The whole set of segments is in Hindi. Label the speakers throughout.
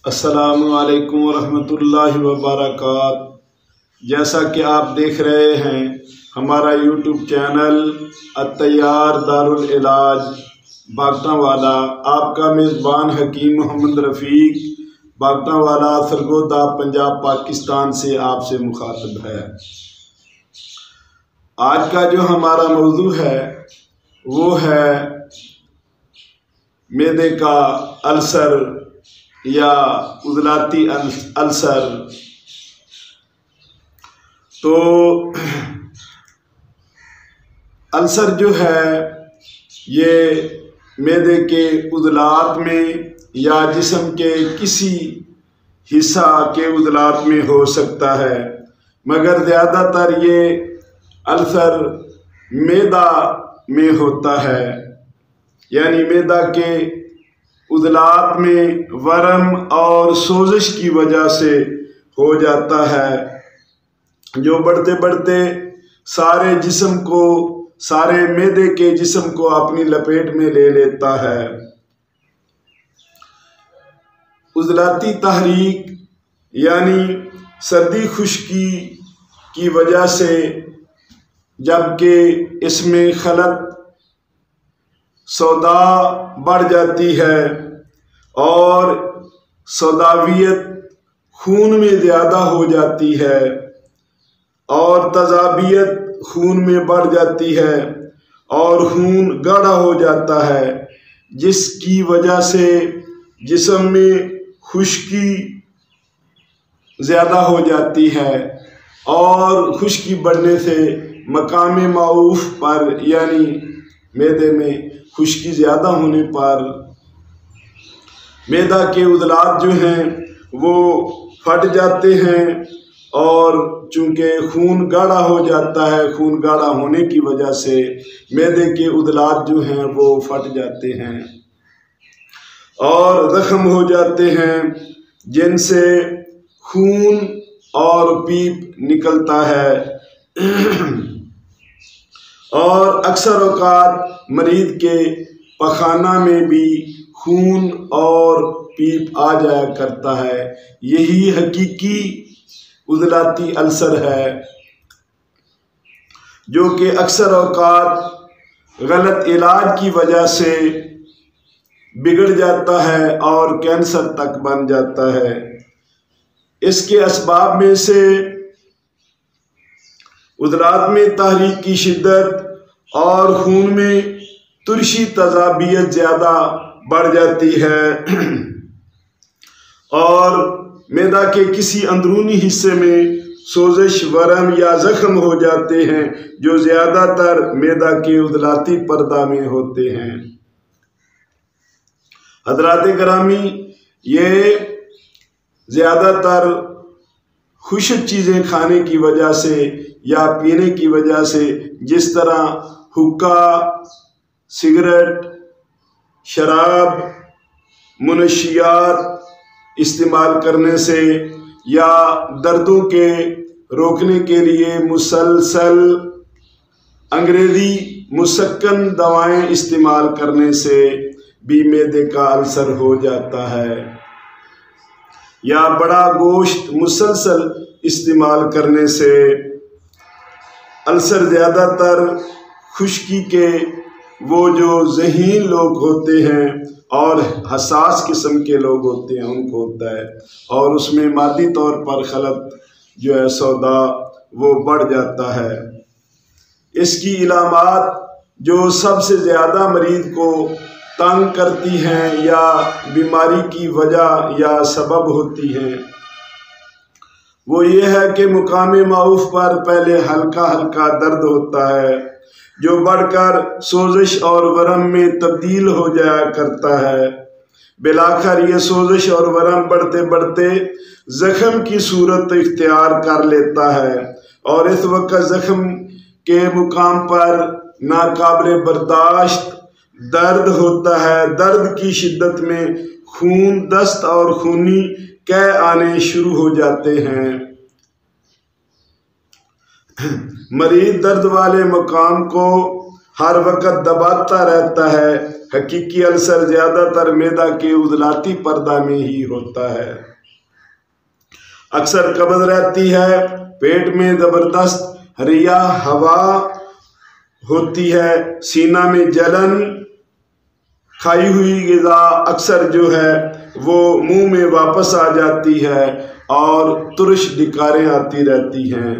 Speaker 1: अस्सलामुअलैकुम वरहमतुल्लाहि वबरकातुहू। जैसा कि आप देख रहे हैं हमारा यूट्यूब चैनल अत्तैयार दारुल इलाज बागटावाला, आपका मेज़बान हकीम मोहम्मद रफ़ीक बागटावाला सरगोदा पंजाब पाकिस्तान से आपसे मुखातब है। आज का जो हमारा मौजू है वो है मैदे का अल्सर या उज़लाती अल्सर। तो अल्सर जो है ये मैदे के उज़लात में या जिस्म के किसी हिस्सा के उज़लात में हो सकता है, मगर ज़्यादातर ये अल्सर मैदा में होता है, यानी मैदा के उज़लात में वरम और सोजिश की वजह से हो जाता है, जो बढ़ते बढ़ते सारे जिस्म को, सारे मैदे के जिस्म को अपनी लपेट में ले लेता है। उज़लाती तहरीक यानी सर्दी खुश्की की वजह से, जबकि इसमें खलत सौदा बढ़ जाती है और सौदावियत खून में ज़्यादा हो जाती है और तज़ाबियत खून में बढ़ जाती है और खून गाढ़ा हो जाता है, जिसकी वजह से जिस्म में खुश्की ज़्यादा हो जाती है और खुश्की बढ़ने से मकाम माऊफ पर यानी मैदे में खुश्की ज़्यादा होने पर मैदा के उज़लात जो हैं वो फट जाते हैं और चूँकि खून गाढ़ा हो जाता है, खून गाढ़ा होने की वजह से मैदे के उज़लात जो हैं वो फट जाते हैं और ज़ख्म हो जाते हैं, जिनसे खून और पीप निकलता है। और अक्सर औक़ात मरीज़ के पखाना में भी खून और पीप आ जाया करता है। यही हकीकी उज़लाती अल्सर है, जो कि अक्सर औक़ात गलत इलाज की वजह से बिगड़ जाता है और कैंसर तक बन जाता है। इसके असबाब में से उज़लात में तहरीक की शिद्दत और खून में तुरशी तज़ाबियत ज़्यादा बढ़ जाती है और मैदा के किसी अंदरूनी हिस्से में सोजिश, वरम या ज़ख्म हो जाते हैं, जो ज़्यादातर मैदा के उज़लाती पर्दा में होते हैं। हज़रात गिरामी, ये ज़्यादातर खुश्क चीज़ें खाने की वजह से या पीने की वजह से, जिस तरह हुक्का, सिगरेट, शराब, मुनशियात इस्तेमाल करने से या दर्दों के रोकने के लिए मुसलसल अंग्रेज़ी मुसक्कन दवाएं इस्तेमाल करने से भी मैदे का अल्सर हो जाता है, या बड़ा गोश्त मुसलसल इस्तेमाल करने से अल्सर ज़्यादातर खुश्की के वो जो ज़हीन लोग होते हैं और हसास किस्म के लोग होते हैं उनको होता है, और उसमें मादी तौर पर खलत जो है सौदा वो बढ़ जाता है। इसकी इलामात जो सबसे ज़्यादा मरीज़ को तंग करती हैं या बीमारी की वजह या सबब होती हैं, वो ये है कि मुकाम माऊफ पर पहले हल्का हल्का दर्द होता है, जो बढ़कर सोजिश और वरम में तब्दील हो जाया करता है। बिलाखिर ये सोजिश और वरम बढ़ते बढ़ते ज़ख्म की सूरत इख्तियार कर लेता है और इस वक्त ज़ख्म के मुकाम पर नाकाबिल बर्दाश्त दर्द होता है। दर्द की शिद्दत में खून, दस्त और खूनी कै आने शुरू हो जाते हैं। मरीज दर्द वाले मकाम को हर वक्त दबाता रहता है। हकीकी अल्सर ज़्यादातर मैदा के उजलाती पर्दा में ही होता है। अक्सर कब्ज़ रहती है। पेट में ज़बरदस्त रिया हवा होती है। सीना में जलन। खाई हुई ग़िज़ा अक्सर जो है वो मुंह में वापस आ जाती है और तुरश डिकारें आती रहती हैं।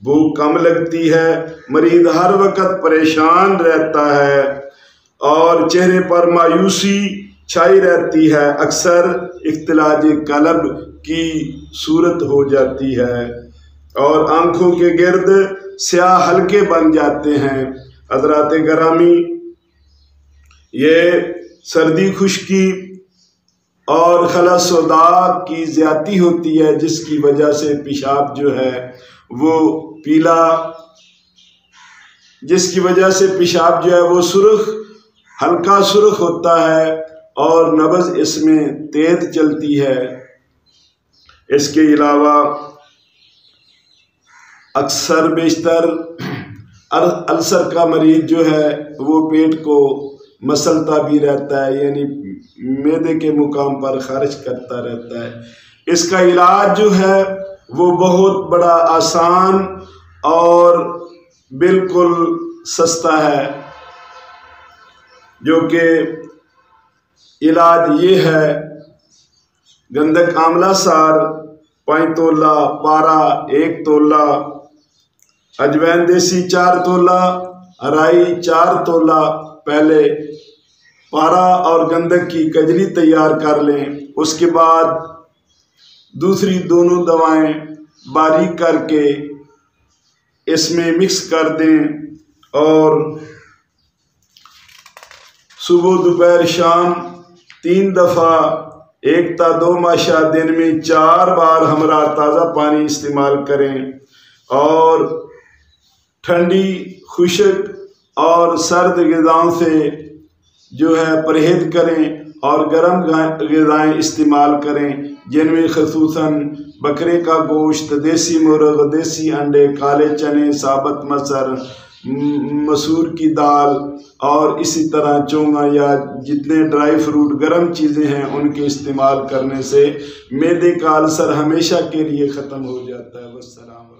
Speaker 1: भूख कम लगती है। मरीज हर वक्त परेशान रहता है और चेहरे पर मायूसी छाई रहती है। अक्सर इख्तिलाज कल्ब की सूरत हो जाती है और आंखों के गिर्द स्याह हल्के बन जाते हैं। हज़रात गिरामी, ये सर्दी खुश्की और खलासोदा की ज़्यादती होती है, जिसकी वजह से पेशाब जो है वो पीला, जिसकी वजह से पेशाब जो है वो सुर्ख, हल्का सुर्ख होता है और नब्ज़ इसमें तेज चलती है। इसके अलावा अक्सर बेशतर अल्सर का मरीज जो है वो पेट को मसलता भी रहता है, यानी मैदे के मुकाम पर खारिज करता रहता है। इसका इलाज जो है वो बहुत बड़ा आसान और बिल्कुल सस्ता है, जो कि इलाज ये है: गंधक आंवला सार 5 तोला, पारा 1 तोला, अजवैन देसी 4 तोला, राई 4 तोला। पहले पारा और गंधक की कजली तैयार कर लें, उसके बाद दूसरी दोनों दवाएं बारीक करके इसमें मिक्स कर दें और सुबह दोपहर शाम 3 दफ़ा 1 ता 2 माशा दिन में 4 बार हमरा ताज़ा पानी इस्तेमाल करें और ठंडी, खुश्क और सर्द ग़िज़ाओं से जो है परहेज़ करें और गर्म ग़िज़ाएँ इस्तेमाल करें, जिनमें ख़ुसूसन बकरे का गोश्त, देसी मुर्ग, देसी अंडे, काले चने, साबुत मसर, मसूर की दाल और इसी तरह चोंगा या जितने ड्राई फ्रूट गर्म चीज़ें हैं उनके इस्तेमाल करने से मैदे का अल्सर हमेशा के लिए ख़त्म हो जाता है। वस्सलाम।